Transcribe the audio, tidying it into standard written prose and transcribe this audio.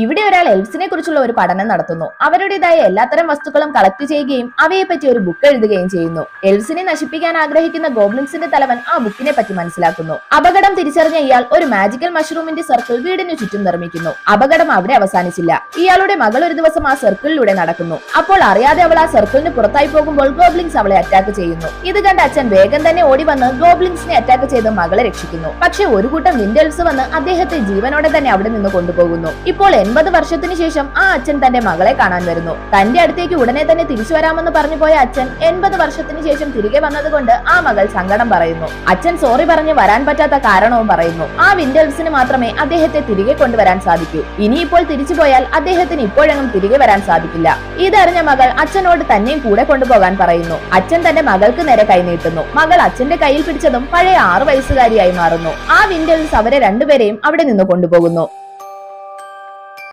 ഇവിടെ ഒരാൾ എൽഫ്സിനെ കുറിച്ചുള്ള ഒരു പഠനം നടത്തുന്നു. അവരുടേതായ എല്ലാത്തരം വസ്തുക്കളും കളക്ട് ചെയ്യുകയും അവയെ പറ്റി ഒരു ബുക്ക് എഴുതുകയും ചെയ്യുന്നു. എൽഫ്സിനെ നശിപ്പിക്കാൻ ആഗ്രഹിക്കുന്ന ഗോബ്ലിൻസിന്റെ തലവൻ ആ ബുക്കിനെ പറ്റി മനസ്സിലാക്കുന്നു. അപകടം തിരിച്ചറിഞ്ഞ ഇയാൾ ഒരു മാജിക്കൽ മഷ്റൂമിന്റെ സർക്കിൾ വീടിന് ചുറ്റും നിർമ്മിക്കുന്നു. അപകടം അവിടെ അവസാനിച്ചില്ല. ഇയാളുടെ മകൾ ഒരു ദിവസം ആ സർക്കിളിലൂടെ നടക്കുന്നു. അപ്പോൾ അറിയാതെ അവൾ ആ സർക്കിളിന് പുറത്തായി പോകുമ്പോൾ ഗോബ്ലിൻസ് അവളെ അറ്റാക്ക് ചെയ്യുന്നു. ഇത് കണ്ട അച്ഛൻ വേഗം തന്നെ ഓടി വന്ന് ഗോബ്ലിൻസിനെ അറ്റാക്ക് ചെയ്ത് മകളെ രക്ഷിക്കുന്നു. പക്ഷെ ഒരു കൂട്ടം വിൻഡ് എൽഫ്സ് വന്ന് അദ്ദേഹത്തെ ജീവനോടെ തന്നെ അവിടെ നിന്ന് കൊണ്ടുപോകുന്നു. ഇപ്പോൾ 80 വർഷത്തിന് ശേഷം ആ അച്ഛൻ തന്റെ മകളെ കാണാൻ വരുന്നു. തന്റെ അടുത്തേക്ക് ഉടനെ തന്നെ തിരിച്ചു വരാമെന്ന് പറഞ്ഞു പോയ അച്ഛൻ 80 വർഷത്തിന് ശേഷം തിരികെ വന്നതുകൊണ്ട് ആ മകൾ സങ്കടം പറയുന്നു. അച്ഛൻ സോറി പറഞ്ഞ് വരാൻ പറ്റാത്ത കാരണവും പറയുന്നു. ആ വിൻഡ് എൽഫ്സിന് മാത്രമേ അദ്ദേഹത്തെ തിരികെ കൊണ്ടുവരാൻ സാധിക്കൂ. ഇനിയിപ്പോൾ തിരിച്ചു പോയാൽ അദ്ദേഹത്തിന് ഇപ്പോഴെങ്ങും തിരികെ വരാൻ സാധിക്കില്ല. ഇതറിഞ്ഞ മകൾ അച്ഛനോട് തന്നെയും കൂടെ കൊണ്ടുപോകാൻ പറയുന്നു. അച്ഛൻ തന്റെ മകൾക്ക് നേരെ കൈനീട്ടുന്നു. മകൾ അച്ഛന്റെ കയ്യിൽ പിടിച്ചതും പഴയ 6 വയസ്സുകാരിയായി മാറുന്നു. ആ വിൻഡ് എൽഫ്സ് അവരെ രണ്ടുപേരെയും അവിടെ നിന്ന് കൊണ്ടുപോകുന്നു.